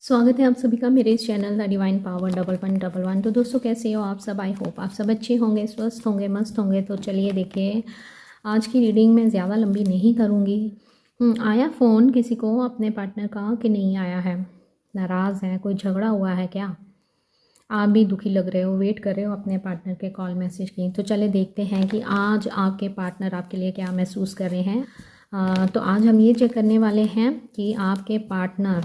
स्वागत है आप सभी का मेरे इस चैनल द डिवाइन पावर 1111। तो दोस्तों कैसे हो आप सब। आई होप आप सब अच्छे होंगे, स्वस्थ होंगे, मस्त होंगे। तो चलिए देखिए, आज की रीडिंग मैं ज़्यादा लंबी नहीं करूँगी। आया फ़ोन किसी को अपने पार्टनर का कि नहीं आया है? नाराज़ है, कोई झगड़ा हुआ है क्या? आप भी दुखी लग रहे हो, वेट कर रहे हो अपने पार्टनर के कॉल मैसेज की। तो चले देखते हैं कि आज आपके पार्टनर आपके लिए क्या महसूस कर रहे हैं। तो आज हम ये चेक करने वाले हैं कि आपके पार्टनर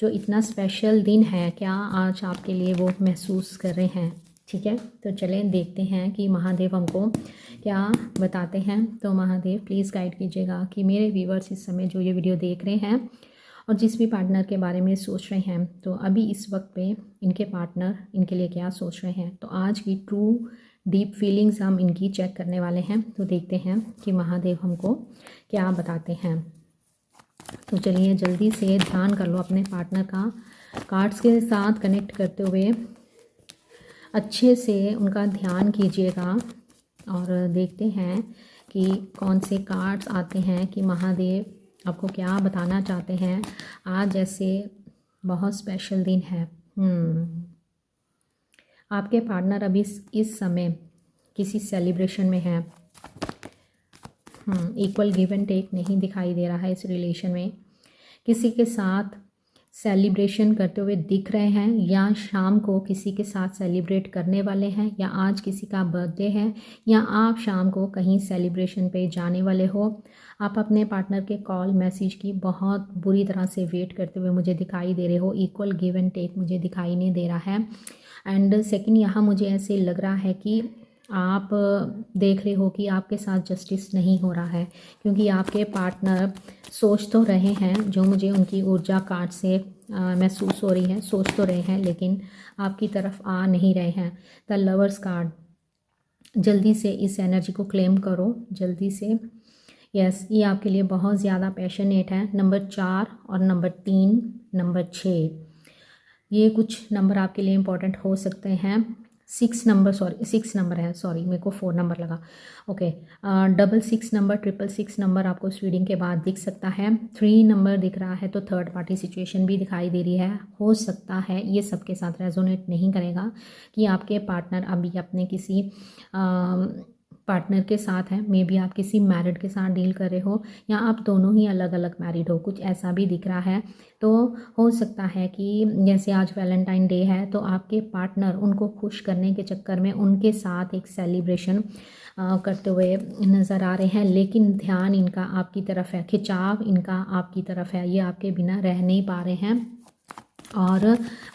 जो इतना स्पेशल दिन है, क्या आज आपके लिए वो महसूस कर रहे हैं। ठीक है, तो चलें देखते हैं कि महादेव हमको क्या बताते हैं। तो महादेव प्लीज़ गाइड कीजिएगा कि मेरे व्यूवर्स इस समय जो ये वीडियो देख रहे हैं और जिस भी पार्टनर के बारे में सोच रहे हैं, तो अभी इस वक्त पे इनके पार्टनर इनके लिए क्या सोच रहे हैं। तो आज की ट्रू डीप फीलिंग्स हम इनकी चेक करने वाले हैं। तो देखते हैं कि महादेव हमको क्या बताते हैं। तो चलिए जल्दी से ध्यान कर लो अपने पार्टनर का, कार्ड्स के साथ कनेक्ट करते हुए अच्छे से उनका ध्यान कीजिएगा और देखते हैं कि कौन से कार्ड्स आते हैं कि महादेव आपको क्या बताना चाहते हैं। आज ऐसे बहुत स्पेशल दिन है। आपके पार्टनर अभी इस समय किसी सेलिब्रेशन में है। इक्वल गिव एंड टेक नहीं दिखाई दे रहा है इस रिलेशन में। किसी के साथ सेलिब्रेशन करते हुए दिख रहे हैं, या शाम को किसी के साथ सेलिब्रेट करने वाले हैं, या आज किसी का बर्थडे है, या आप शाम को कहीं सेलिब्रेशन पे जाने वाले हो। आप अपने पार्टनर के कॉल मैसेज की बहुत बुरी तरह से वेट करते हुए मुझे दिखाई दे रहे हो। इक्वल गिव एंड टेक मुझे दिखाई नहीं दे रहा है। एंड सेकंड, यहाँ मुझे ऐसे लग रहा है कि आप देख रहे हो कि आपके साथ जस्टिस नहीं हो रहा है, क्योंकि आपके पार्टनर सोच तो रहे हैं, जो मुझे उनकी ऊर्जा कार्ड से महसूस हो रही है, सोच तो रहे हैं लेकिन आपकी तरफ आ नहीं रहे हैं। द लवर्स कार्ड, जल्दी से इस एनर्जी को क्लेम करो, जल्दी से। यस, ये आपके लिए बहुत ज़्यादा पैशनेट है। नंबर 4 और नंबर 3, नंबर 6, ये कुछ नंबर आपके लिए इम्पोर्टेंट हो सकते हैं। 6 नंबर है, सॉरी मेरे को 4 नंबर लगा। ओके, 66 नंबर, 666 नंबर आपको इस रीडिंग के बाद दिख सकता है। 3 नंबर दिख रहा है, तो थर्ड पार्टी सिचुएशन भी दिखाई दे रही है। हो सकता है ये सबके साथ रेजोनेट नहीं करेगा कि आपके पार्टनर अभी अपने किसी पार्टनर के साथ है। मे बी आप किसी मैरिड के साथ डील कर रहे हो, या आप दोनों ही अलग अलग मैरिड हो, कुछ ऐसा भी दिख रहा है। तो हो सकता है कि जैसे आज वैलेंटाइन डे है, तो आपके पार्टनर उनको खुश करने के चक्कर में उनके साथ एक सेलिब्रेशन करते हुए नज़र आ रहे हैं, लेकिन ध्यान इनका आपकी तरफ है, खिंचाव इनका आपकी तरफ है। ये आपके बिना रह नहीं पा रहे हैं और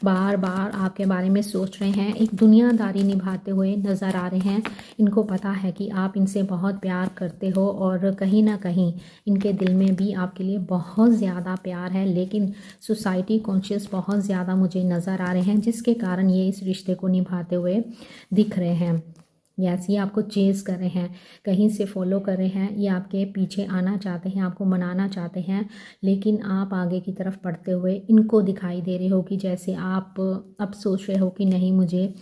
बार बार आपके बारे में सोच रहे हैं, एक दुनियादारी निभाते हुए नज़र आ रहे हैं। इनको पता है कि आप इनसे बहुत प्यार करते हो और कहीं ना कहीं इनके दिल में भी आपके लिए बहुत ज़्यादा प्यार है, लेकिन सोसाइटी कॉन्शियस बहुत ज़्यादा मुझे नज़र आ रहे हैं, जिसके कारण ये इस रिश्ते को निभाते हुए दिख रहे हैं। यस, ये आपको चेज़ कर रहे हैं, कहीं से फॉलो कर रहे हैं, ये आपके पीछे आना चाहते हैं, आपको मनाना चाहते हैं, लेकिन आप आगे की तरफ बढ़ते हुए इनको दिखाई दे रहे हो कि जैसे आप अब सोच रहे हो कि नहीं, मुझे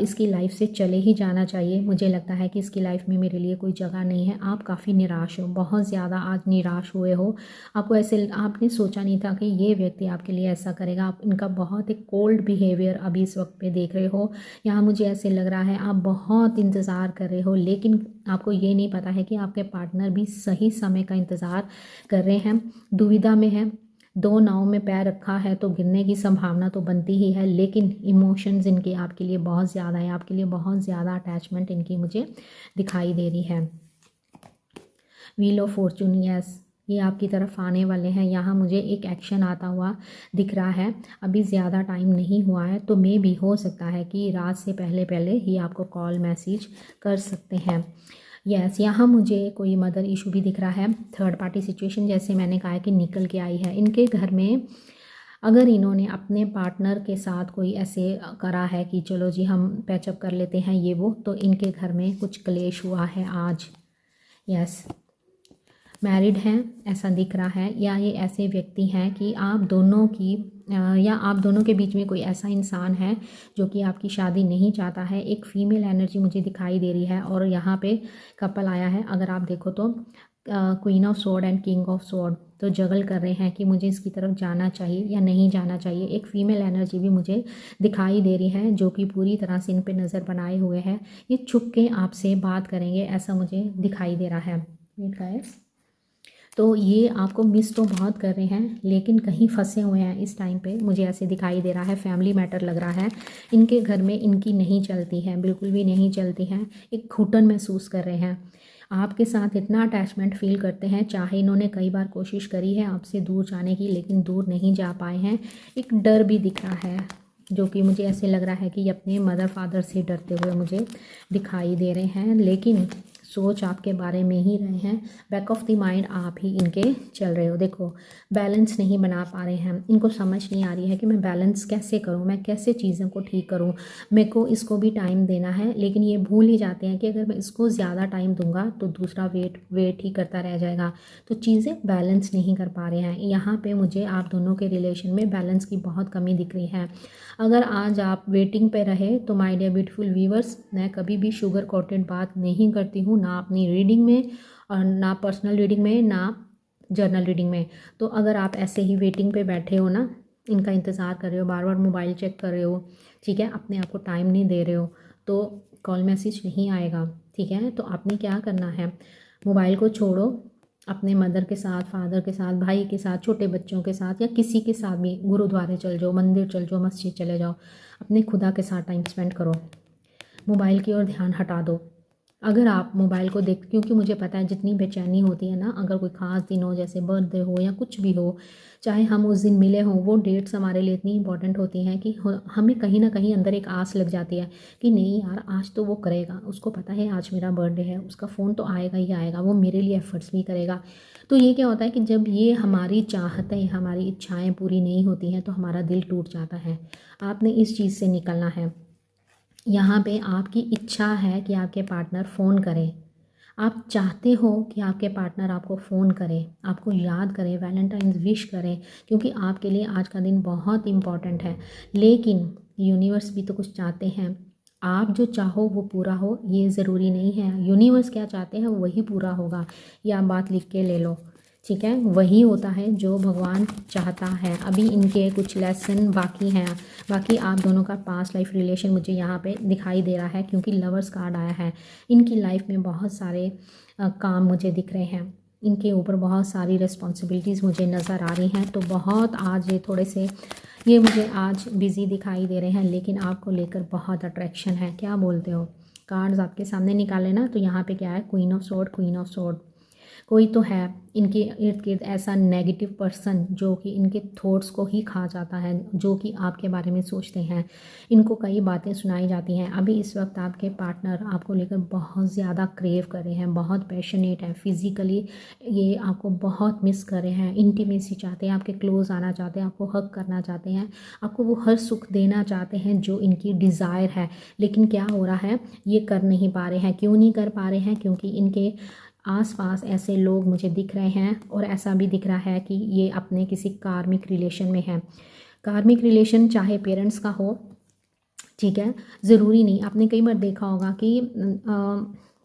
इसकी लाइफ से चले ही जाना चाहिए। मुझे लगता है कि इसकी लाइफ में मेरे लिए कोई जगह नहीं है। आप काफ़ी निराश हो, बहुत ज़्यादा आज निराश हुए हो। आपको ऐसे, आपने सोचा नहीं था कि ये व्यक्ति आपके लिए ऐसा करेगा। आप इनका बहुत एक कोल्ड बिहेवियर अभी इस वक्त पे देख रहे हो। यहाँ मुझे ऐसे लग रहा है आप बहुत इंतज़ार कर रहे हो, लेकिन आपको ये नहीं पता है कि आपके पार्टनर भी सही समय का इंतज़ार कर रहे हैं, दुविधा में है। 2 नाव में पैर रखा है तो गिरने की संभावना तो बनती ही है, लेकिन इमोशंस इनके आपके लिए बहुत ज़्यादा है, आपके लिए बहुत ज़्यादा अटैचमेंट इनकी मुझे दिखाई दे रही है। व्हील ऑफ फॉर्चून, यस, ये आपकी तरफ आने वाले हैं। यहाँ मुझे एक एक्शन आता हुआ दिख रहा है। अभी ज़्यादा टाइम नहीं हुआ है, तो मे भी हो सकता है कि रात से पहले पहले ही आपको कॉल मैसेज कर सकते हैं। यस, यहाँ मुझे कोई मदर इशू भी दिख रहा है। थर्ड पार्टी सिचुएशन जैसे मैंने कहा कि निकल के आई है इनके घर में। अगर इन्होंने अपने पार्टनर के साथ कोई ऐसे करा है कि चलो जी हम पैचअप कर लेते हैं ये वो, तो इनके घर में कुछ क्लेश हुआ है आज। यस, मैरिड हैं ऐसा दिख रहा है, या ये ऐसे व्यक्ति हैं कि आप दोनों की या आप दोनों के बीच में कोई ऐसा इंसान है जो कि आपकी शादी नहीं चाहता है। एक फीमेल एनर्जी मुझे दिखाई दे रही है और यहाँ पे कपल आया है। अगर आप देखो तो queen of sword and king of sword, तो जगल कर रहे हैं कि मुझे इसकी तरफ जाना चाहिए या नहीं जाना चाहिए। एक फीमेल एनर्जी भी मुझे दिखाई दे रही है जो कि पूरी तरह से इन पे नज़र बनाए हुए है। ये छुप के आपसे बात करेंगे, ऐसा मुझे दिखाई दे रहा है। वेट गाइस, तो ये आपको मिस तो बहुत कर रहे हैं लेकिन कहीं फंसे हुए हैं इस टाइम पे, मुझे ऐसे दिखाई दे रहा है। फैमिली मैटर लग रहा है, इनके घर में इनकी नहीं चलती है, बिल्कुल भी नहीं चलती है। एक घुटन महसूस कर रहे हैं, आपके साथ इतना अटैचमेंट फील करते हैं, चाहे इन्होंने कई बार कोशिश करी है आपसे दूर जाने की लेकिन दूर नहीं जा पाए हैं। एक डर भी दिख रहा है जो कि मुझे ऐसे लग रहा है कि अपने मदर फादर से डरते हुए मुझे दिखाई दे रहे हैं, लेकिन सोच आपके बारे में ही रहे हैं। बैक ऑफ द माइंड आप ही इनके चल रहे हो। देखो, बैलेंस नहीं बना पा रहे हैं, इनको समझ नहीं आ रही है कि मैं बैलेंस कैसे करूं, मैं कैसे चीज़ों को ठीक करूं। मेरे को इसको भी टाइम देना है, लेकिन ये भूल ही जाते हैं कि अगर मैं इसको ज़्यादा टाइम दूंगा तो दूसरा वेट ही करता रह जाएगा। तो चीज़ें बैलेंस नहीं कर पा रहे हैं। यहाँ पर मुझे आप दोनों के रिलेशन में बैलेंस की बहुत कमी दिख रही है। अगर आज आप वेटिंग पे रहे तो माय डियर ब्यूटीफुल व्यूवर्स, मैं कभी भी शुगर कोटेड बात नहीं करती हूँ, ना अपनी रीडिंग में और ना पर्सनल रीडिंग में, ना जर्नल रीडिंग में। तो अगर आप ऐसे ही वेटिंग पे बैठे हो ना, इनका इंतज़ार कर रहे हो, बार बार मोबाइल चेक कर रहे हो, ठीक है, अपने आप को टाइम नहीं दे रहे हो, तो कॉल मैसेज नहीं आएगा, ठीक है। तो आपने क्या करना है, मोबाइल को छोड़ो, अपने मदर के साथ, फादर के साथ, भाई के साथ, छोटे बच्चों के साथ या किसी के साथ भी गुरुद्वारे चल जाओ, मंदिर चल जाओ, मस्जिद चले जाओ, अपने खुदा के साथ टाइम स्पेंड करो। मोबाइल की ओर ध्यान हटा दो। अगर आप मोबाइल को देख, क्योंकि मुझे पता है जितनी बेचैनी होती है ना, अगर कोई ख़ास दिन हो जैसे बर्थडे हो या कुछ भी हो, चाहे हम उस दिन मिले हों, वो डेट्स हमारे लिए इतनी इंपॉर्टेंट होती हैं कि हमें कहीं ना कहीं अंदर एक आस लग जाती है कि नहीं यार, आज तो वो करेगा, उसको पता है आज मेरा बर्थडे है, उसका फ़ोन तो आएगा ही आएगा, वो मेरे लिए एफर्ट्स भी करेगा। तो ये क्या होता है कि जब ये हमारी चाहतें, हमारी इच्छाएँ पूरी नहीं होती हैं तो हमारा दिल टूट जाता है। आपने इस चीज़ से निकलना है। यहाँ पे आपकी इच्छा है कि आपके पार्टनर फ़ोन करें, आप चाहते हो कि आपके पार्टनर आपको फ़ोन करें, आपको याद करें, वैलेंटाइंस विश करें, क्योंकि आपके लिए आज का दिन बहुत इम्पॉर्टेंट है। लेकिन यूनिवर्स भी तो कुछ चाहते हैं, आप जो चाहो वो पूरा हो ये ज़रूरी नहीं है। यूनिवर्स क्या चाहते हैं वही पूरा होगा, ये आप बात लिख के ले लो, ठीक है। वही होता है जो भगवान चाहता है। अभी इनके कुछ लेसन बाकी हैं, बाकी आप दोनों का पास्ट लाइफ रिलेशन मुझे यहाँ पे दिखाई दे रहा है, क्योंकि लवर्स कार्ड आया है। इनकी लाइफ में बहुत सारे काम मुझे दिख रहे हैं, इनके ऊपर बहुत सारी रिस्पॉन्सिबिलिटीज़ मुझे नज़र आ रही हैं। तो बहुत आज ये थोड़े से, ये मुझे आज बिज़ी दिखाई दे रहे हैं, लेकिन आपको लेकर बहुत अट्रैक्शन है। क्या बोलते हो? कार्ड्स आपके सामने निकाले ना, तो यहाँ पे क्या है, queen of sword, queen of sword. कोई तो है इनके इर्द गिर्द ऐसा नेगेटिव पर्सन जो कि इनके थॉट्स को ही खा जाता है, जो कि आपके बारे में सोचते हैं। इनको कई बातें सुनाई जाती हैं। अभी इस वक्त आपके पार्टनर आपको लेकर बहुत ज़्यादा क्रेव कर रहे हैं, बहुत पैशनेट हैं, फिज़िकली ये आपको बहुत मिस कर रहे हैं, इंटीमेसी चाहते हैं, आपके क्लोज आना चाहते हैं, आपको हग करना चाहते हैं, आपको वो हर सुख देना चाहते हैं जो इनकी डिज़ायर है। लेकिन क्या हो रहा है, ये कर नहीं पा रहे हैं। क्यों नहीं कर पा रहे हैं? क्योंकि इनके आसपास ऐसे लोग मुझे दिख रहे हैं, और ऐसा भी दिख रहा है कि ये अपने किसी कार्मिक रिलेशन में हैं। कार्मिक रिलेशन चाहे पेरेंट्स का हो, ठीक है, ज़रूरी नहीं। आपने कई बार देखा होगा कि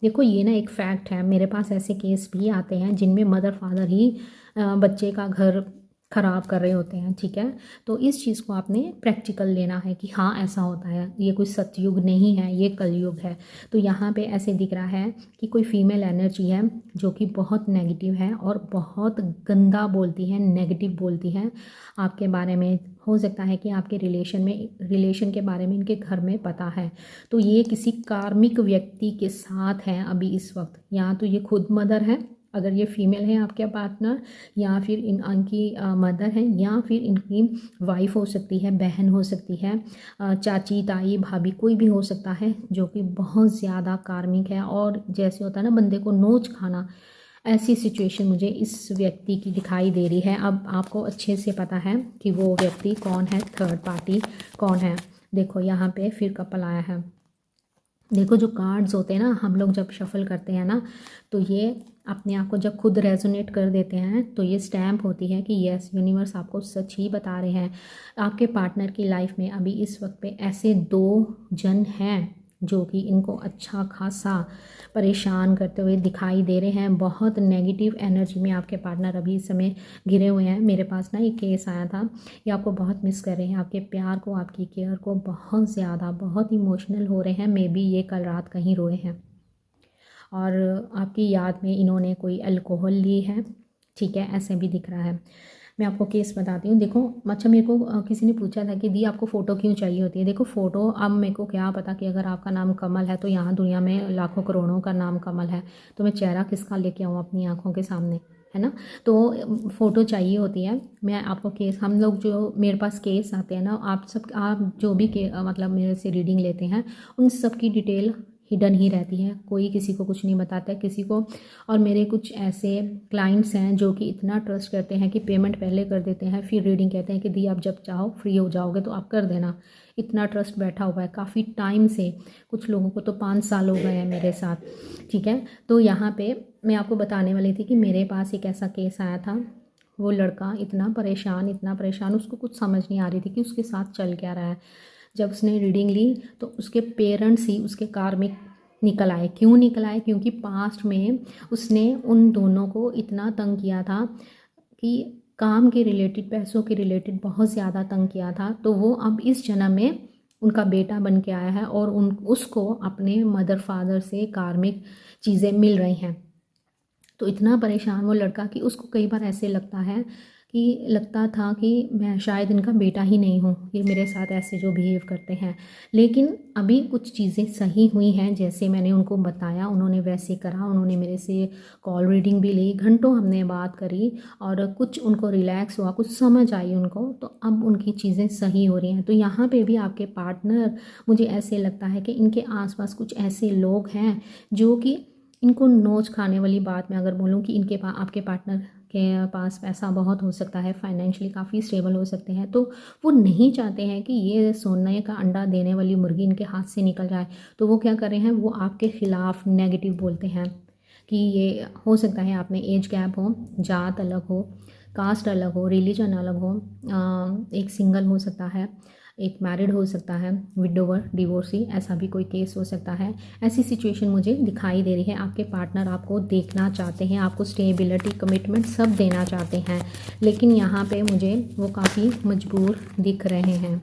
देखो ये ना एक फैक्ट है, मेरे पास ऐसे केस भी आते हैं जिनमें मदर फादर ही बच्चे का घर ख़राब कर रहे होते हैं, ठीक है। तो इस चीज़ को आपने प्रैक्टिकल लेना है कि हाँ ऐसा होता है, ये कोई सतयुग नहीं है, ये कलयुग है। तो यहाँ पे ऐसे दिख रहा है कि कोई फीमेल एनर्जी है जो कि बहुत नेगेटिव है और बहुत गंदा बोलती है, नेगेटिव बोलती है आपके बारे में। हो सकता है कि आपके रिलेशन के बारे में इनके घर में पता है। तो ये किसी कार्मिक व्यक्ति के साथ हैं अभी इस वक्त। या तो ये खुद मदर है, अगर ये फीमेल है आपके पार्टनर, या फिर इनकी मदर है, या फिर इनकी वाइफ हो सकती है, बहन हो सकती है, चाची, ताई, भाभी, कोई भी हो सकता है जो कि बहुत ज़्यादा कार्मिक है। और जैसे होता है ना बंदे को नोच खाना, ऐसी सिचुएशन मुझे इस व्यक्ति की दिखाई दे रही है। अब आपको अच्छे से पता है कि वो व्यक्ति कौन है, थर्ड पार्टी कौन है। देखो यहाँ पे फिर कपल आया है। देखो जो कार्ड्स होते हैं ना, हम लोग जब शफल करते हैं ना, तो ये अपने आप को जब खुद रेजोनेट कर देते हैं तो ये स्टैम्प होती है कि यस, यूनिवर्स आपको सच ही बता रहे हैं। आपके पार्टनर की लाइफ में अभी इस वक्त पे ऐसे 2 जन हैं जो कि इनको अच्छा खासा परेशान करते हुए दिखाई दे रहे हैं। बहुत नेगेटिव एनर्जी में आपके पार्टनर अभी इस समय घिरे हुए हैं। मेरे पास ना एक केस आया था, ये आपको बहुत मिस कर रहे हैं, आपके प्यार को, आपकी केयर को बहुत ज़्यादा, बहुत इमोशनल हो रहे हैं। मे बी ये कल रात कहीं रोए हैं और आपकी याद में इन्होंने कोई अल्कोहल ली है, ठीक है, ऐसे भी दिख रहा है। मैं आपको केस बताती हूँ। देखो, अच्छा मेरे को किसी ने पूछा था कि दी आपको फ़ोटो क्यों चाहिए होती है। देखो फ़ोटो, अब मेरे को क्या पता कि अगर आपका नाम कमल है तो यहाँ दुनिया में लाखों करोड़ों का नाम कमल है, तो मैं चेहरा किसका लेके आऊँ अपनी आँखों के सामने, है ना। तो फ़ोटो चाहिए होती है। मैं आपको केस, हम लोग जो मेरे पास केस आते हैं ना, आप जो भी मतलब मेरे से रीडिंग लेते हैं, उन सब की डिटेल हिडन ही रहती है, कोई किसी को कुछ नहीं बताता है किसी को। और मेरे कुछ ऐसे क्लाइंट्स हैं जो कि इतना ट्रस्ट करते हैं कि पेमेंट पहले कर देते हैं, फिर रीडिंग कहते हैं कि दी आप जब चाहो फ्री हो जाओगे तो आप कर देना। इतना ट्रस्ट बैठा हुआ है काफ़ी टाइम से, कुछ लोगों को तो 5 साल हो गए हैं मेरे साथ, ठीक है। तो यहाँ पे मैं आपको बताने वाली थी कि मेरे पास एक ऐसा केस आया था। वो लड़का इतना परेशान, उसको कुछ समझ नहीं आ रही थी कि उसके साथ चल क्या रहा है। जब उसने रीडिंग ली तो उसके पेरेंट्स ही उसके कार्मिक निकल आए। क्यों निकल आए? क्योंकि पास्ट में उसने उन दोनों को इतना तंग किया था कि काम के रिलेटेड, पैसों के रिलेटेड बहुत ज़्यादा तंग किया था। तो वो अब इस जन्म में उनका बेटा बन के आया है और उसको अपने मदर फादर से कार्मिक चीज़ें मिल रही हैं। तो इतना परेशान वो लड़का कि उसको कई बार ऐसे लगता था कि मैं शायद इनका बेटा ही नहीं हूँ, ये मेरे साथ ऐसे जो बिहेव करते हैं। लेकिन अभी कुछ चीज़ें सही हुई हैं, जैसे मैंने उनको बताया उन्होंने वैसे करा। उन्होंने मेरे से कॉल रीडिंग भी ली, घंटों हमने बात करी और कुछ उनको रिलैक्स हुआ, कुछ समझ आई उनको। तो अब उनकी चीज़ें सही हो रही हैं। तो यहाँ पे भी आपके पार्टनर, मुझे ऐसे लगता है कि इनके आसपास कुछ ऐसे लोग हैं जो कि इनको नोच खाने वाली बात मैं अगर बोलूँ कि इनके पास, आपके पार्टनर के पास पैसा बहुत हो सकता है, फाइनेंशियली काफ़ी स्टेबल हो सकते हैं, तो वो नहीं चाहते हैं कि ये सोने का अंडा देने वाली मुर्गी इनके हाथ से निकल जाए। तो वो क्या कर रहे हैं, वो आपके ख़िलाफ़ नेगेटिव बोलते हैं कि ये हो सकता है आप में एज गैप हो, जात अलग हो, कास्ट अलग हो, रिलीजन अलग हो, एक सिंगल हो सकता है, एक मैरिड हो सकता है, विडोवर, डिवोर्सी, ऐसा भी कोई केस हो सकता है। ऐसी सिचुएशन मुझे दिखाई दे रही है। आपके पार्टनर आपको देखना चाहते हैं, आपको स्टेबिलिटी, कमिटमेंट सब देना चाहते हैं, लेकिन यहाँ पे मुझे वो काफ़ी मजबूर दिख रहे हैं।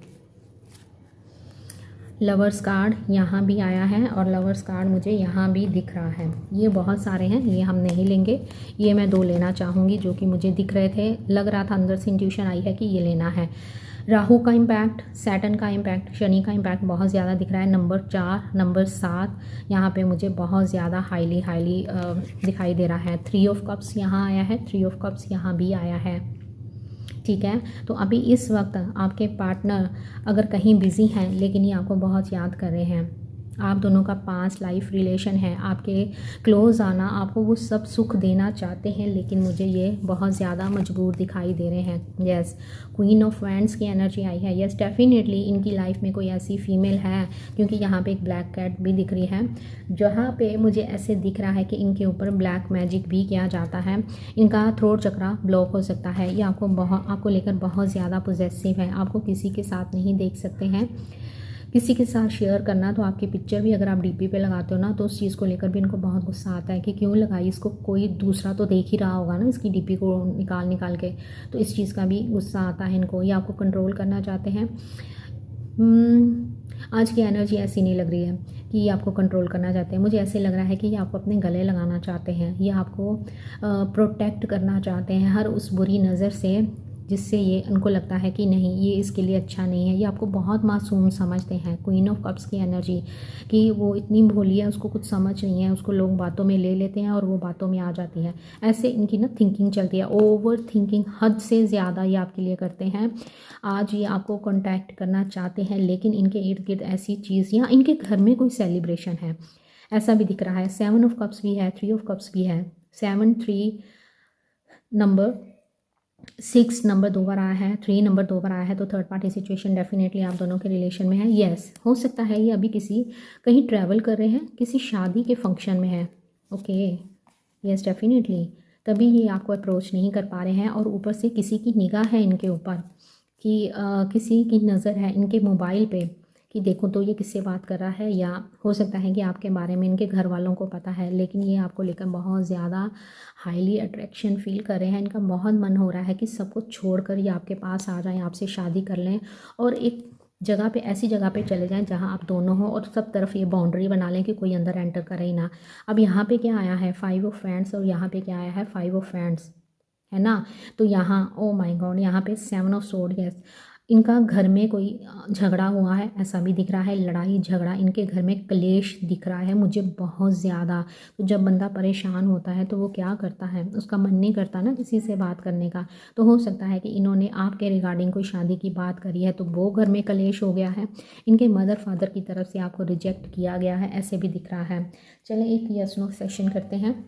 लवर्स कार्ड यहाँ भी आया है और लवर्स कार्ड मुझे यहाँ भी दिख रहा है। ये बहुत सारे हैं, ये हम नहीं लेंगे, ये मैं 2 लेना चाहूँगी जो कि मुझे दिख रहे थे, लग रहा था अंदर से इंट्यूशन आई है कि ये लेना है। राहु का इम्पैक्ट, सैटर्न का इम्पैक्ट, शनि का इम्पैक्ट बहुत ज़्यादा दिख रहा है। नंबर 4, नंबर 7 यहाँ पे मुझे बहुत ज़्यादा हाईली दिखाई दे रहा है। 3 ऑफ कप्स यहाँ आया है, 3 ऑफ कप्स यहाँ भी आया है, ठीक है। तो अभी इस वक्त आपके पार्टनर अगर कहीं बिज़ी हैं, लेकिन ये आपको बहुत याद कर रहे हैं। आप दोनों का पास्ट लाइफ रिलेशन है, आपके क्लोज़ आना, आपको वो सब सुख देना चाहते हैं, लेकिन मुझे ये बहुत ज़्यादा मजबूर दिखाई दे रहे हैं। यस, क्वीन ऑफ वैंड्स की एनर्जी आई है। यस, डेफिनेटली इनकी लाइफ में कोई ऐसी फीमेल है, क्योंकि यहाँ पे एक ब्लैक कैट भी दिख रही है, जहाँ पे मुझे ऐसे दिख रहा है कि इनके ऊपर ब्लैक मैजिक भी किया जाता है। इनका थ्रोट चक्रा ब्लॉक हो सकता है। ये आपको लेकर बहुत ज़्यादा पॉजेसिव है, आपको किसी के साथ नहीं देख सकते हैं। किसी के साथ शेयर करना तो आपकी पिक्चर भी अगर आप डीपी पे लगाते हो ना, तो उस चीज़ को लेकर भी इनको बहुत गुस्सा आता है कि क्यों लगाई, इसको कोई दूसरा तो देख ही रहा होगा ना इसकी डीपी को निकाल के। तो इस चीज़ का भी गुस्सा आता है इनको, ये आपको कंट्रोल करना चाहते हैं। आज की एनर्जी ऐसी नहीं लग रही है कि ये आपको कंट्रोल करना चाहते हैं। मुझे ऐसे लग रहा है कि ये आपको अपने गले लगाना चाहते हैं, ये आपको प्रोटेक्ट करना चाहते हैं हर उस बुरी नज़र से जिससे ये उनको लगता है कि नहीं, ये इसके लिए अच्छा नहीं है। ये आपको बहुत मासूम समझते हैं। क्वीन ऑफ कप्स की एनर्जी कि वो इतनी भोली है, उसको कुछ समझ नहीं है, उसको लोग बातों में ले लेते हैं और वो बातों में आ जाती है। ऐसे इनकी ना थिंकिंग चलती है, ओवर थिंकिंग, हद से ज़्यादा ये आपके लिए करते हैं। आज ये आपको कॉन्टैक्ट करना चाहते हैं, लेकिन इनके इर्द गिर्द ऐसी चीज़, या इनके घर में कोई सेलिब्रेशन है, ऐसा भी दिख रहा है। 7 ऑफ कप्स भी है, 3 ऑफ कप्स भी है। 7, 3 नंबर, 6 नंबर 2 बार आया है, 3 नंबर 2 बार आया है। तो थर्ड पार्टी सिचुएशन डेफिनेटली आप दोनों के रिलेशन में है। येस, हो सकता है ये अभी कहीं ट्रैवल कर रहे हैं, किसी शादी के फंक्शन में है। ओके, येस डेफिनेटली, तभी ये आपको अप्रोच नहीं कर पा रहे हैं। और ऊपर से किसी की निगाह है इनके ऊपर कि किसी की नज़र है इनके मोबाइल पे कि देखो तो ये किससे बात कर रहा है, या हो सकता है कि आपके बारे में इनके घर वालों को पता है, लेकिन ये आपको लेकर बहुत ज़्यादा हाईली अट्रैक्शन फील कर रहे हैं। इनका बहुत मन हो रहा है कि सब कुछ छोड़कर ये आपके पास आ जाएं, आपसे शादी कर लें और एक जगह पे, ऐसी जगह पे चले जाएं जहां आप दोनों हो, और सब तरफ ये बाउंड्री बना लें कि कोई अंदर एंटर करे ही ना। अब यहाँ पे क्या आया है, 5 ऑफ फ्रेंड्स, और यहाँ पे क्या आया है, 5 ऑफ फ्रेंड्स, है ना। तो यहाँ ओ माय गॉड, यहाँ पे 7 ऑफ सोर्ड, यस, इनका घर में कोई झगड़ा हुआ है, ऐसा भी दिख रहा है, लड़ाई झगड़ा, इनके घर में क्लेश दिख रहा है मुझे बहुत ज़्यादा। तो जब बंदा परेशान होता है तो वो क्या करता है, उसका मन नहीं करता ना किसी से बात करने का। तो हो सकता है कि इन्होंने आपके रिगार्डिंग कोई शादी की बात करी है, तो वो घर में क्लेश हो गया है। इनके मदर फादर की तरफ से आपको रिजेक्ट किया गया है, ऐसे भी दिख रहा है। चलें एक यस नो सेशन करते हैं।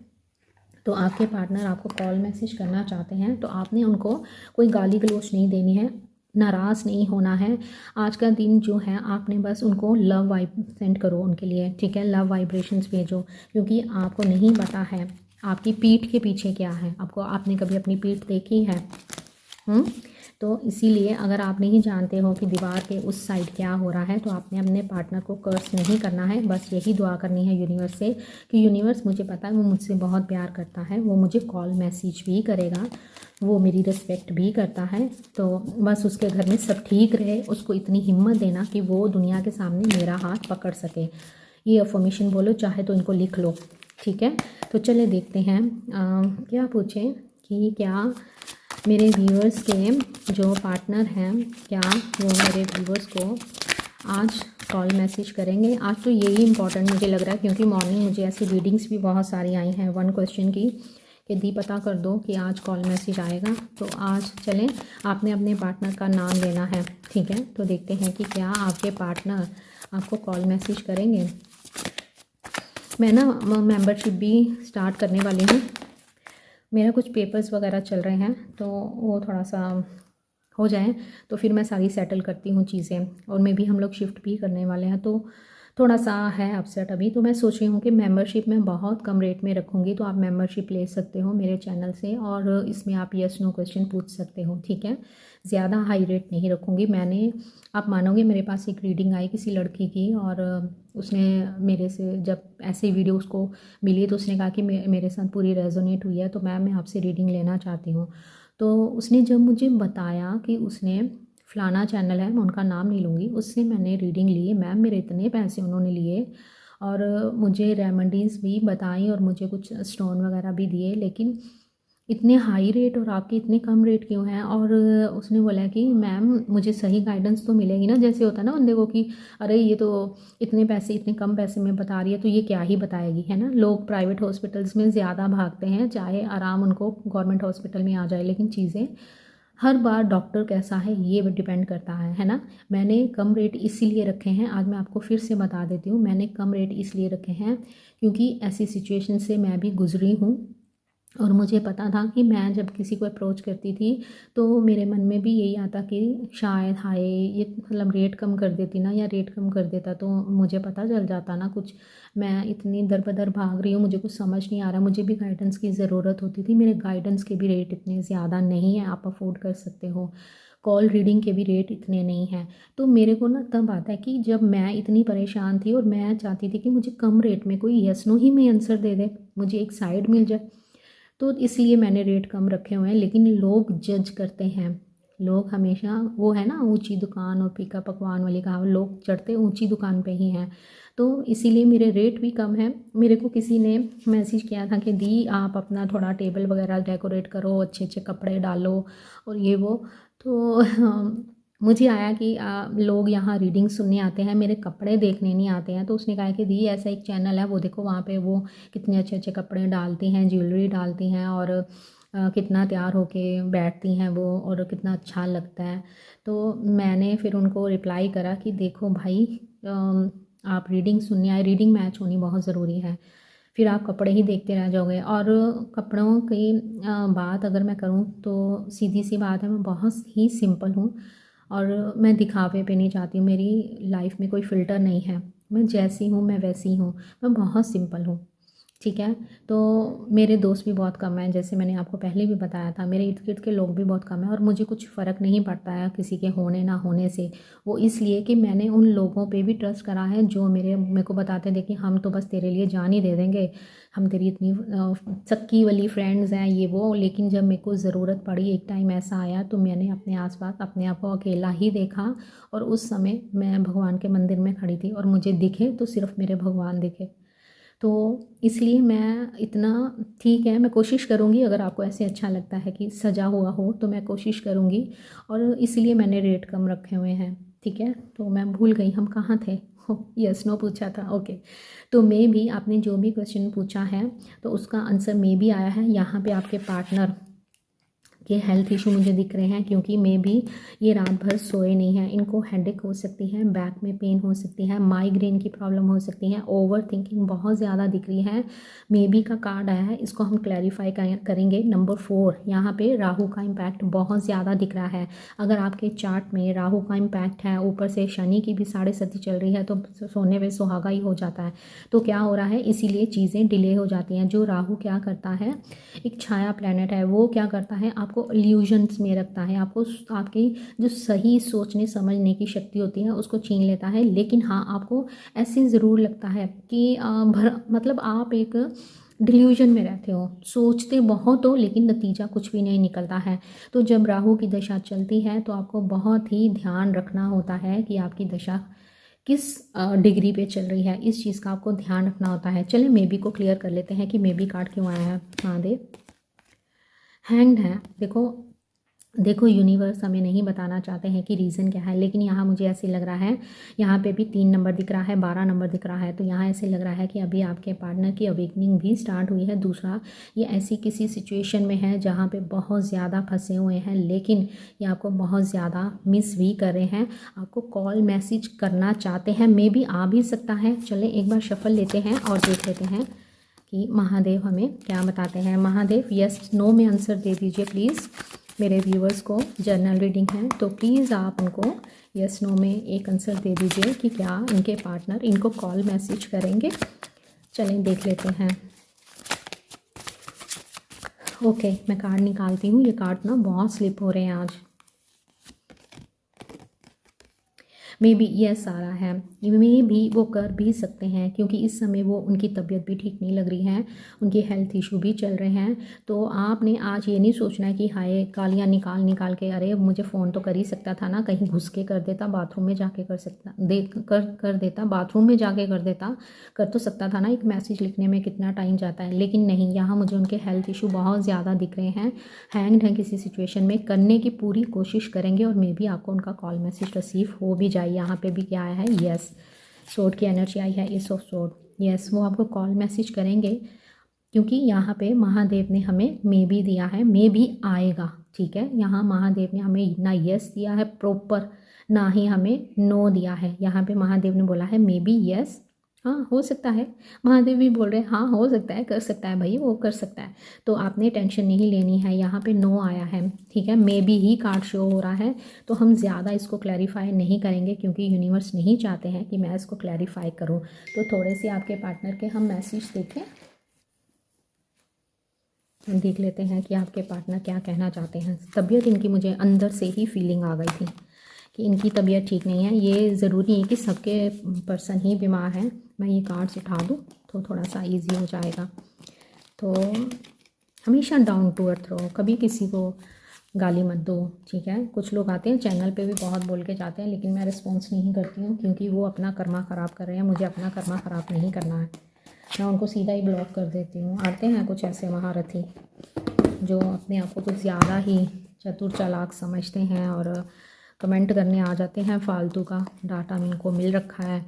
तो आपके पार्टनर आपको कॉल मैसेज करना चाहते हैं, तो आपने उनको कोई गाली गलौज नहीं देनी है, नाराज़ नहीं होना है। आज का दिन जो है आपने बस उनको लव वाइब सेंड करो उनके लिए, ठीक है, लव वाइब्रेशंस भेजो, क्योंकि आपको नहीं पता है आपकी पीठ के पीछे क्या है। आपने कभी अपनी पीठ देखी है? तो इसीलिए अगर आप नहीं जानते हो कि दीवार के उस साइड क्या हो रहा है, तो आपने अपने पार्टनर को कर्स नहीं करना है। बस यही दुआ करनी है यूनिवर्स से कि यूनिवर्स, मुझे पता है वो मुझसे बहुत प्यार करता है, वो मुझे कॉल मैसेज भी करेगा, वो मेरी रिस्पेक्ट भी करता है, तो बस उसके घर में सब ठीक रहे। उसको इतनी हिम्मत देना कि वो दुनिया के सामने मेरा हाथ पकड़ सके। ये अफर्मेशन बोलो, चाहे तो इनको लिख लो, ठीक है। तो चले देखते हैं क्या पूछें कि क्या मेरे व्यूअर्स के जो पार्टनर हैं, क्या वो मेरे व्यूअर्स को आज कॉल मैसेज करेंगे। आज तो यही इंपॉर्टेंट मुझे लग रहा है, क्योंकि मॉर्निंग मुझे ऐसी रीडिंग्स भी बहुत सारी आई हैं 1 क्वेश्चन की कि दी पता कर दो कि आज कॉल मैसेज आएगा। तो आज चलें, आपने अपने पार्टनर का नाम लेना है, ठीक है। तो देखते हैं कि क्या आपके पार्टनर आपको कॉल मैसेज करेंगे। मैं ना मेंबरशिप भी स्टार्ट करने वाली हूँ, मेरा कुछ पेपर्स वगैरह चल रहे हैं, तो वो थोड़ा सा हो जाए तो फिर मैं सारी सेटल करती हूँ चीज़ें, और मे भी हम लोग शिफ्ट भी करने वाले हैं, तो थोड़ा सा है अपसेट अभी। तो मैं सोच रही हूँ कि मेंबरशिप में बहुत कम रेट में रखूँगी, तो आप मेंबरशिप ले सकते हो मेरे चैनल से, और इसमें आप यस नो क्वेश्चन पूछ सकते हो, ठीक है। ज़्यादा हाई रेट नहीं रखूँगी। आप मानोगे, मेरे पास एक रीडिंग आई किसी लड़की की, और उसने मेरे से जब ऐसे वीडियो उसको मिली तो उसने कहा कि मेरे साथ पूरी रेजोनेट हुई है, तो मैम मैं आपसे रीडिंग लेना चाहती हूँ। तो उसने जब मुझे बताया कि उसने फ़लाना चैनल है, मैं उनका नाम नहीं लूँगी, उससे मैंने रीडिंग ली, मैम मेरे इतने पैसे उन्होंने लिए, और मुझे रेमेडीज़ भी बताई, और मुझे कुछ स्टोन वगैरह भी दिए, लेकिन इतने हाई रेट और आपके इतने कम रेट क्यों हैं। और उसने बोला कि मैम मुझे सही गाइडेंस तो मिलेगी ना, जैसे होता है ना बंदे को कि अरे ये तो इतने पैसे, इतने कम पैसे में बता रही है, तो ये क्या ही बताएगी, है ना। लोग प्राइवेट हॉस्पिटल्स में ज़्यादा भागते हैं, चाहे आराम उनको गवर्नमेंट हॉस्पिटल में आ जाए, लेकिन चीज़ें हर बार डॉक्टर कैसा है ये डिपेंड करता है ना। मैंने कम रेट इसीलिए रखे हैं, आज मैं आपको फिर से बता देती हूँ, मैंने कम रेट इसलिए रखे हैं क्योंकि ऐसी सिचुएशन से मैं भी गुजरी हूँ, और मुझे पता था कि मैं जब किसी को अप्रोच करती थी तो मेरे मन में भी यही आता कि शायद हाय ये मतलब रेट कम कर देती ना, या रेट कम कर देता तो मुझे पता चल जाता ना कुछ। मैं इतनी दर बदर भाग रही हूँ, मुझे कुछ समझ नहीं आ रहा, मुझे भी गाइडेंस की ज़रूरत होती थी। मेरे गाइडेंस के भी रेट इतने ज़्यादा नहीं है, आप अफोर्ड कर सकते हो। कॉल रीडिंग के भी रेट इतने नहीं हैं। तो मेरे को ना तब आता है कि जब मैं इतनी परेशान थी और मैं चाहती थी कि मुझे कम रेट में कोई यस नो ही में आंसर दे दे, मुझे एक साइड मिल जाए, तो इसलिए मैंने रेट कम रखे हुए हैं। लेकिन लोग जज करते हैं, लोग हमेशा वो है ना ऊंची दुकान और फीका पकवान वाली कहावत, लोग चढ़ते ऊंची दुकान पे ही हैं, तो इसीलिए मेरे रेट भी कम है। मेरे को किसी ने मैसेज किया था कि दी आप अपना थोड़ा टेबल वगैरह डेकोरेट करो, अच्छे अच्छे कपड़े डालो और ये वो, तो मुझे आया कि लोग यहाँ रीडिंग सुनने आते हैं, मेरे कपड़े देखने नहीं आते हैं। तो उसने कहा कि दी ऐसा एक चैनल है, वो देखो वहाँ पे वो कितने अच्छे अच्छे कपड़े डालती हैं, ज्वेलरी डालती हैं, और कितना तैयार होके बैठती हैं वो, और कितना अच्छा लगता है। तो मैंने फिर उनको रिप्लाई करा कि देखो भाई, आप रीडिंग सुनने आए, रीडिंग मैच होनी बहुत ज़रूरी है, फिर आप कपड़े ही देखते रह जाओगे। और कपड़ों की बात अगर मैं करूँ तो सीधी सी बात है, मैं बहुत ही सिंपल हूँ, और मैं दिखावे पे नहीं चाहती हूँ, मेरी लाइफ में कोई फ़िल्टर नहीं है, मैं जैसी हूँ मैं वैसी हूँ, मैं बहुत सिंपल हूँ, ठीक है। तो मेरे दोस्त भी बहुत कम हैं, जैसे मैंने आपको पहले भी बताया था, मेरे इर्द गिर्द के लोग भी बहुत कम हैं और मुझे कुछ फ़र्क नहीं पड़ता है किसी के होने ना होने से। वो इसलिए कि मैंने उन लोगों पे भी ट्रस्ट करा है जो मेरे को बताते थे कि हम तो बस तेरे लिए जान ही दे देंगे, हम तेरी इतनी सक्की वाली फ्रेंड्स हैं ये वो। लेकिन जब मेरे को ज़रूरत पड़ी, एक टाइम ऐसा आया तो मैंने अपने आसपास अपने आप को अकेला ही देखा और उस समय मैं भगवान के मंदिर में खड़ी थी और मुझे दिखे तो सिर्फ मेरे भगवान दिखे। तो इसलिए मैं इतना, ठीक है, मैं कोशिश करूँगी, अगर आपको ऐसे अच्छा लगता है कि सजा हुआ हो तो मैं कोशिश करूँगी, और इसलिए मैंने रेट कम रखे हुए हैं। ठीक है, तो मैं भूल गई हम कहाँ थे। यस नो पूछा था, ओके। तो मे भी आपने जो भी क्वेश्चन पूछा है तो उसका आंसर मे भी आया है। यहाँ पे आपके पार्टनर के हेल्थ इशू मुझे दिख रहे हैं, क्योंकि मे भी ये रात भर सोए नहीं हैं। इनको हेडेक हो सकती है, बैक में पेन हो सकती है, माइग्रेन की प्रॉब्लम हो सकती है, ओवर थिंकिंग बहुत ज़्यादा दिख रही है। मे बी का कार्ड आया है, इसको हम क्लैरिफाई करेंगे। नंबर 4, यहाँ पे राहु का इम्पैक्ट बहुत ज़्यादा दिख रहा है। अगर आपके चार्ट में राहु का इम्पैक्ट है, ऊपर से शनि की भी 7.5 चल रही है, तो सोने पे सुहागा ही हो जाता है। तो क्या हो रहा है, इसीलिए चीज़ें डिले हो जाती हैं। जो राहु क्या करता है, एक छाया प्लैनेट है, वो क्या करता है, आपको इल्यूजन्स में रखता है, आपको आपकी जो सही सोचने समझने की शक्ति होती है उसको छीन लेता है। लेकिन हाँ, आपको ऐसे ज़रूर लगता है कि मतलब आप एक डिल्यूजन में रहते हो, सोचते बहुत हो लेकिन नतीजा कुछ भी नहीं निकलता है। तो जब राहु की दशा चलती है तो आपको बहुत ही ध्यान रखना होता है कि आपकी दशा किस डिग्री पे चल रही है, इस चीज़ का आपको ध्यान रखना होता है। चलिए मे बी को क्लियर कर लेते हैं कि मे बी कार्ड क्यों आया है। महादेव हैंग्ड है। देखो यूनिवर्स हमें नहीं बताना चाहते हैं कि रीज़न क्या है, लेकिन यहाँ मुझे ऐसे लग रहा है, यहाँ पे भी 3 नंबर दिख रहा है, 12 नंबर दिख रहा है, तो यहाँ ऐसे लग रहा है कि अभी आपके पार्टनर की अवेकनिंग भी स्टार्ट हुई है। दूसरा, ये ऐसी किसी सिचुएशन में है जहाँ पे बहुत ज़्यादा फंसे हुए हैं, लेकिन ये आपको बहुत ज़्यादा मिस भी कर रहे हैं, आपको कॉल मैसेज करना चाहते हैं, मे बी आ भी सकता है। चले एक बार शफल लेते हैं और देख लेते हैं कि महादेव हमें क्या बताते हैं। महादेव यस नो में आंसर दे दीजिए प्लीज़। मेरे व्यूअर्स को जर्नल रीडिंग है तो प्लीज़ आप उनको यस नो में एक आंसर दे दीजिए कि क्या इनके पार्टनर इनको कॉल मैसेज करेंगे। चलें देख लेते हैं। ओके, मैं कार्ड निकालती हूँ। ये कार्ड ना बहुत स्लिप हो रहे हैं आज। मे बी यस आ रहा है, मे भी वो कर भी सकते हैं, क्योंकि इस समय वो उनकी तबीयत भी ठीक नहीं लग रही है, उनकी हेल्थ इशू भी चल रहे हैं। तो आपने आज ये नहीं सोचना है कि हाय गालियाँ निकाल निकाल के, अरे मुझे फ़ोन तो कर ही सकता था ना, कहीं घुस के कर देता, बाथरूम में जाके कर देता, बाथरूम में जाके कर तो सकता था ना। एक मैसेज लिखने में कितना टाइम जाता है, लेकिन नहीं, यहाँ मुझे उनके हेल्थ इशू बहुत ज़्यादा दिख रहे हैं। हैंग्ड हैं किसी सिचुएशन में, करने की पूरी कोशिश करेंगे और मे बी आपको उनका कॉल मैसेज रिसीव हो भी जाए। यहाँ पे भी क्या आया है, यस सोर्ड की एनर्जी आई है, एस ऑफ सोर्ड। यस, वो आपको कॉल मैसेज करेंगे, क्योंकि यहाँ पे महादेव ने हमें मे बी दिया है, मे बी आएगा। ठीक है, यहाँ महादेव ने हमें ना यस दिया है प्रॉपर, ना ही हमें नो दिया है। यहाँ पे महादेव ने बोला है मे बी यस, हाँ हो सकता है। महादेव भी बोल रहे हैं हाँ हो सकता है, कर सकता है भाई, वो कर सकता है, तो आपने टेंशन नहीं लेनी है। यहाँ पे नो आया है, ठीक है, may be he card show हो रहा है, तो हम ज़्यादा इसको क्लैरिफाई नहीं करेंगे, क्योंकि यूनिवर्स नहीं चाहते हैं कि मैं इसको क्लैरिफाई करूँ। तो थोड़े से आपके पार्टनर के हम मैसेज देखें, देख लेते हैं कि आपके पार्टनर क्या कहना चाहते हैं। तबीयत इनकी मुझे अंदर से ही फीलिंग आ गई थी कि इनकी तबीयत ठीक नहीं है। ये ज़रूरी है कि सबके पर्सन ही बीमार हैं। मैं ये कार्ड्स उठा दूँ तो थोड़ा सा इजी हो जाएगा। तो हमेशा डाउन टू अर्थ रहो, कभी किसी को गाली मत दो, ठीक है। कुछ लोग आते हैं चैनल पे भी बहुत बोल के जाते हैं, लेकिन मैं रिस्पॉन्स नहीं करती हूँ, क्योंकि वो अपना कर्मा ख़राब कर रहे हैं, मुझे अपना कर्मा ख़राब नहीं करना है। मैं उनको सीधा ही ब्लॉक कर देती हूँ। आते हैं कुछ ऐसे महारथी जो अपने आप को कुछ ज़्यादा ही चतुर चालाक समझते हैं और कमेंट करने आ जाते हैं फालतू का। डाटा इनको मिल रखा है,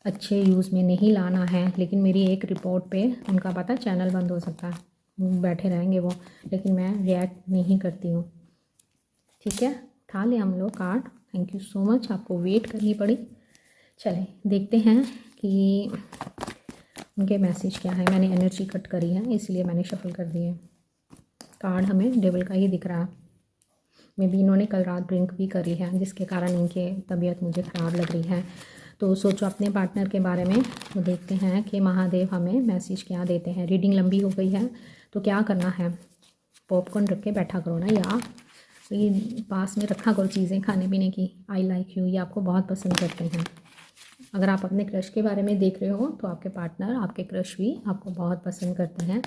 अच्छे यूज़ में नहीं लाना है, लेकिन मेरी एक रिपोर्ट पे उनका पता चैनल बंद हो सकता है, बैठे रहेंगे वो, लेकिन मैं रिएक्ट नहीं करती हूँ। ठीक है, उठा ले हम लोग card. Thank you so much, आपको वेट करनी पड़ी। चलें देखते हैं कि उनके मैसेज क्या है। मैंने एनर्जी कट करी है, इसलिए मैंने शफल कर दिए। कार्ड हमें डेविल का ही दिख रहा है। मे बी इन्होंने कल रात ड्रिंक भी करी है, जिसके कारण इनके तबीयत मुझे ख़राब लग रही है। तो सोचो अपने पार्टनर के बारे में। तो देखते हैं कि महादेव हमें मैसेज क्या देते हैं। रीडिंग लंबी हो गई है तो क्या करना है, पॉपकॉर्न रख के बैठा करो ना, या ये पास में रखा करो चीज़ें खाने पीने की। आई लाइक यू, ये आपको बहुत पसंद करते हैं। अगर आप अपने क्रश के बारे में देख रहे हो तो आपके पार्टनर, आपके क्रश भी आपको बहुत पसंद करते हैं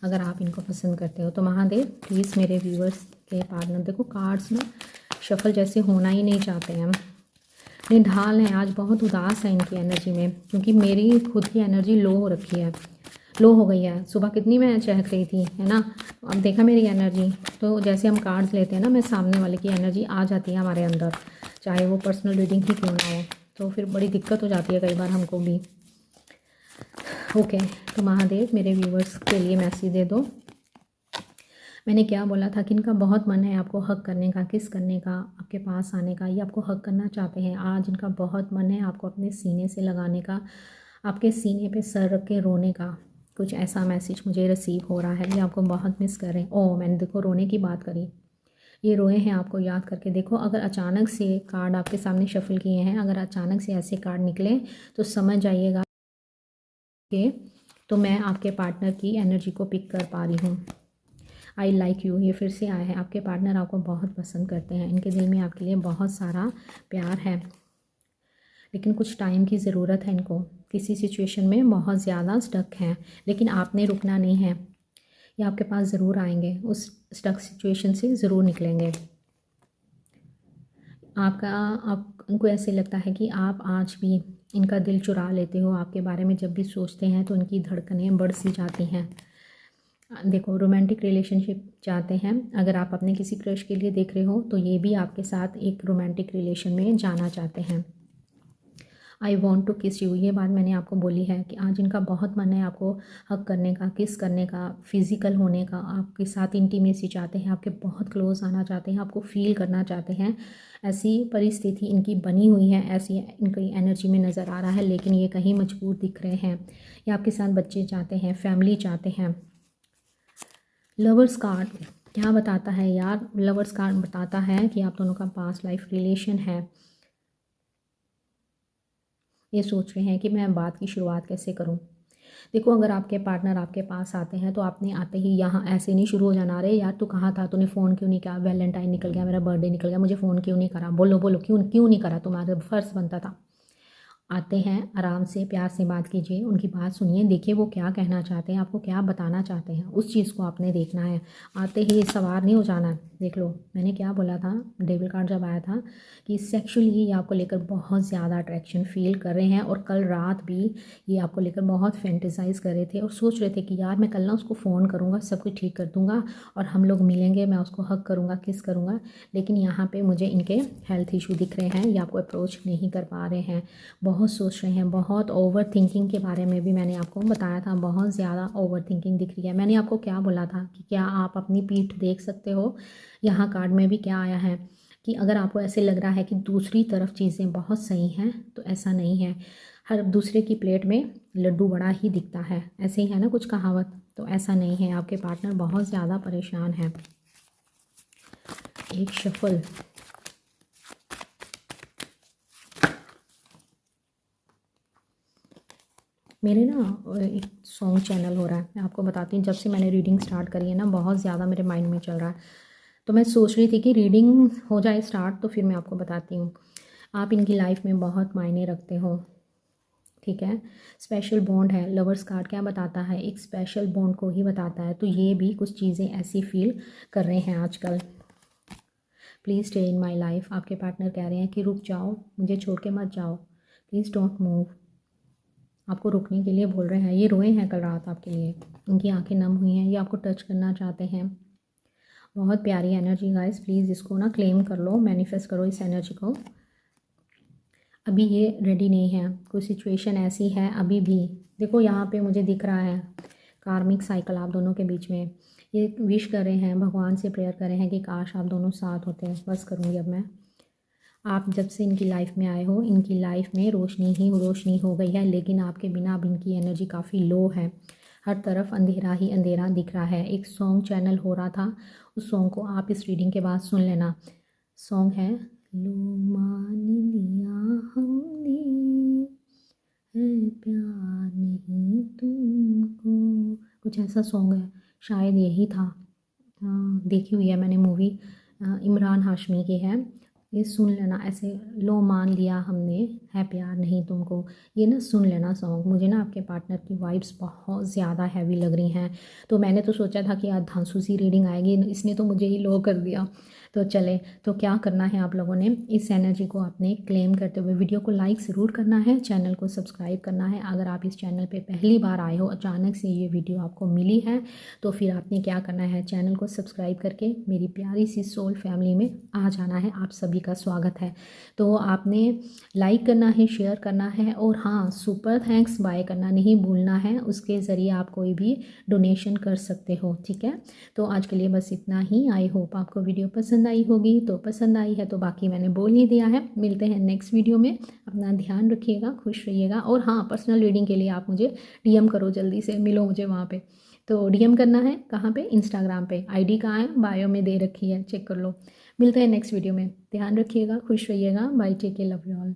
अगर आप इनको पसंद करते हो। तो महादेव प्लीज़ मेरे व्यूअर्स के पार्टनर, देखो कार्ड्स ना शफल जैसे होना ही नहीं चाहते हैं, निढाल हैं, आज बहुत उदास है इनकी एनर्जी में, क्योंकि मेरी खुद की एनर्जी लो हो रखी है, लो हो गई है। सुबह कितनी मैं चहक रही थी, है ना, अब देखा मेरी एनर्जी। तो जैसे हम कार्ड्स लेते हैं ना, मैं सामने वाले की एनर्जी आ जाती है हमारे अंदर, चाहे वो पर्सनल रीडिंग ही क्यों ना हो, तो फिर बड़ी दिक्कत हो जाती है कई बार हमको भी। ओके, तो महादेव मेरे व्यूवर्स के लिए मैसेज दे दो। मैंने क्या बोला था कि इनका बहुत मन है आपको हक करने का, किस करने का, आपके पास आने का, ये आपको हक करना चाहते हैं। आज इनका बहुत मन है आपको अपने सीने से लगाने का, आपके सीने पे सर रख के रोने का। कुछ ऐसा मैसेज मुझे रिसीव हो रहा है, ये आपको बहुत मिस कर रहे हैं। ओह, मैंने देखो रोने की बात करी, ये रोए हैं आपको याद करके। देखो अगर अचानक से कार्ड आपके सामने शफल किए हैं, अगर अचानक से ऐसे कार्ड निकले तो समझ जाइएगा कि तो मैं आपके पार्टनर की एनर्जी को पिक कर पा रही हूँ। आई लाइक यू, ये फिर से आया है। आपके पार्टनर आपको बहुत पसंद करते हैं, इनके दिल में आपके लिए बहुत सारा प्यार है, लेकिन कुछ टाइम की ज़रूरत है इनको। किसी सिचुएशन में बहुत ज़्यादा स्टक हैं, लेकिन आपने रुकना नहीं है, ये आपके पास ज़रूर आएंगे, उस स्टक सिचुएशन से ज़रूर निकलेंगे। आपको ऐसे लगता है कि आप आज भी इनका दिल चुरा लेते हो, आपके बारे में जब भी सोचते हैं तो इनकी धड़कनें बढ़ सी जाती हैं। देखो रोमांटिक रिलेशनशिप चाहते हैं, अगर आप अपने किसी क्रश के लिए देख रहे हो तो ये भी आपके साथ एक रोमांटिक रिलेशन में जाना चाहते हैं। आई वॉन्ट टू किस यू, ये बात मैंने आपको बोली है कि आज इनका बहुत मन है आपको हक करने का, किस करने का, फिज़िकल होने का, आपके साथ इंटीमेसी चाहते हैं, आपके बहुत क्लोज आना चाहते हैं, आपको फील करना चाहते हैं। ऐसी परिस्थिति इनकी बनी हुई है, ऐसी इनकी एनर्जी में नज़र आ रहा है, लेकिन ये कहीं मजबूर दिख रहे हैं। ये आपके साथ बच्चे चाहते हैं, फैमिली चाहते हैं। लवर्स कार्ड क्या बताता है यार, लवर्स कार्ड बताता है कि आप दोनों का पास्ट लाइफ रिलेशन है। ये सोच रहे हैं कि मैं बात की शुरुआत कैसे करूं। देखो अगर आपके पार्टनर आपके पास आते हैं तो आपने आते ही यहाँ ऐसे नहीं शुरू हो जाना, अरे यार तू कहाँ था, तूने फ़ोन क्यों नहीं किया, वैलेंटाइन निकल गया, मेरा बर्थडे निकल गया, मुझे फ़ोन क्यों नहीं करा, बोलो बोलो क्यों क्यों नहीं करा, तुम्हारा फ़र्ज़ बनता था। आते हैं आराम से प्यार से बात कीजिए, उनकी बात सुनिए, देखिए वो क्या कहना चाहते हैं, आपको क्या बताना चाहते हैं, उस चीज़ को आपने देखना है। आते ही सवार नहीं हो जाना है। देख लो मैंने क्या बोला था, डेविल कार्ड जब आया था कि सेक्सुअली ये आपको लेकर बहुत ज़्यादा अट्रैक्शन फील कर रहे हैं, और कल रात भी ये आपको लेकर बहुत फैंटेसाइज़ कर रहे थे और सोच रहे थे कि यार मैं कल ना उसको फ़ोन करूँगा, सब कुछ ठीक कर दूँगा और हम लोग मिलेंगे, मैं उसको हक करूँगा, किस करूँगा। लेकिन यहाँ पे मुझे इनके हेल्थ इशू दिख रहे हैं, ये आपको अप्रोच नहीं कर पा रहे हैं, बहुत सोच रहे हैं, बहुत ओवर थिंकिंग के बारे में भी मैंने आपको बताया था, बहुत ज़्यादा ओवर थिंकिंग दिख रही है। मैंने आपको क्या बोला था कि क्या आप अपनी पीठ देख सकते हो, यहाँ कार्ड में भी क्या आया है कि अगर आपको ऐसे लग रहा है कि दूसरी तरफ चीज़ें बहुत सही हैं तो ऐसा नहीं है, हर दूसरे की प्लेट में लड्डू बड़ा ही दिखता है, ऐसे ही है ना कुछ कहावत, तो ऐसा नहीं है। आपके पार्टनर बहुत ज़्यादा परेशान है। एक शफल, मेरे ना एक सॉन्ग चैनल हो रहा है, मैं आपको बताती हूँ, जब से मैंने रीडिंग स्टार्ट करी है ना बहुत ज़्यादा मेरे माइंड में चल रहा है, तो मैं सोच रही थी कि रीडिंग हो जाए स्टार्ट तो फिर मैं आपको बताती हूँ। आप इनकी लाइफ में बहुत मायने रखते हो, ठीक है, स्पेशल बॉन्ड है। लवर्स कार्ड क्या बताता है, एक स्पेशल बॉन्ड को ही बताता है, तो ये भी कुछ चीज़ें ऐसी फील कर रहे हैं आजकल। Please stay in my life, आपके पार्टनर कह रहे हैं कि रुक जाओ, मुझे छोड़ के मत जाओ, प्लीज़ डोंट मूव, आपको रुकने के लिए बोल रहे हैं। ये रोए हैं कल रात आपके लिए, उनकी आंखें नम हुई हैं, ये आपको टच करना चाहते हैं। बहुत प्यारी एनर्जी गाइस, प्लीज़ इसको ना क्लेम कर लो, मैनिफेस्ट करो इस एनर्जी को। अभी ये रेडी नहीं है, कोई सिचुएशन ऐसी है अभी भी। देखो यहाँ पे मुझे दिख रहा है कार्मिक साइकिल आप दोनों के बीच में, ये विश कर रहे हैं, भगवान से प्रेयर कर रहे हैं कि काश आप दोनों साथ होते हैं। बस करूँगी अब मैं। आप जब से इनकी लाइफ में आए हो, इनकी लाइफ में रोशनी ही रोशनी हो गई है, लेकिन आपके बिना अब इनकी एनर्जी काफ़ी लो है, हर तरफ अंधेरा ही अंधेरा दिख रहा है। एक सॉन्ग चैनल हो रहा था, उस सॉन्ग को आप इस रीडिंग के बाद सुन लेना। सॉन्ग है लो मान लिया हमने कुछ ऐसा सॉन्ग है, शायद यही था। देखी हुई है मैंने मूवी, इमरान हाशमी की है। ये सुन लेना, ऐसे लो मान लिया हमने है प्यार नहीं तुमको, ये ना सुन लेना सॉन्ग। मुझे ना आपके पार्टनर की वाइब्स बहुत ज़्यादा हैवी लग रही हैं, तो मैंने तो सोचा था कि आज धांसू सी रीडिंग आएगी, इसने तो मुझे ही लो कर दिया। तो चले, तो क्या करना है आप लोगों ने, इस एनर्जी को आपने क्लेम करते हुए वीडियो को लाइक ज़रूर करना है, चैनल को सब्सक्राइब करना है। अगर आप इस चैनल पे पहली बार आए हो, अचानक से ये वीडियो आपको मिली है, तो फिर आपने क्या करना है, चैनल को सब्सक्राइब करके मेरी प्यारी सी सोल फैमिली में आ जाना है। आप सभी का स्वागत है। तो आपने लाइक करना है, शेयर करना है, और हाँ, सुपर थैंक्स बाय करना नहीं भूलना है, उसके ज़रिए आप कोई भी डोनेशन कर सकते हो, ठीक है। तो आज के लिए बस इतना ही। आई होप आपको वीडियो पसंद आई होगी, तो पसंद आई है तो बाकी मैंने बोल ही दिया है। मिलते हैं नेक्स्ट वीडियो में, अपना ध्यान रखिएगा, खुश रहिएगा, और हाँ, पर्सनल रीडिंग के लिए आप मुझे डीएम करो, जल्दी से मिलो मुझे वहाँ पे। तो डीएम करना है कहाँ पे, इंस्टाग्राम पे, आईडी कहाँ है, बायो में दे रखी है, चेक कर लो। मिलते हैं नेक्स्ट वीडियो में, ध्यान रखिएगा, खुश रहिएगा, bye, take care, love you all.